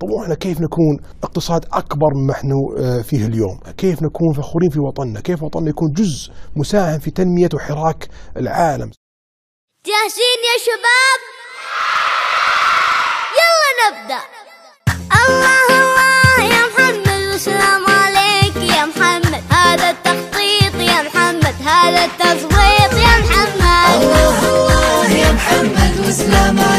طموحنا كيف نكون اقتصاد أكبر مما نحن فيه اليوم، كيف نكون فخورين في وطننا، كيف وطننا يكون جزء مساهم في تنمية وحراك العالم. جاهزين يا شباب؟ يلا نبدأ. الله الله يا محمد والسلام عليك يا محمد، هذا التخطيط يا محمد، هذا التظبيط يا محمد. الله الله يا محمد والسلام عليك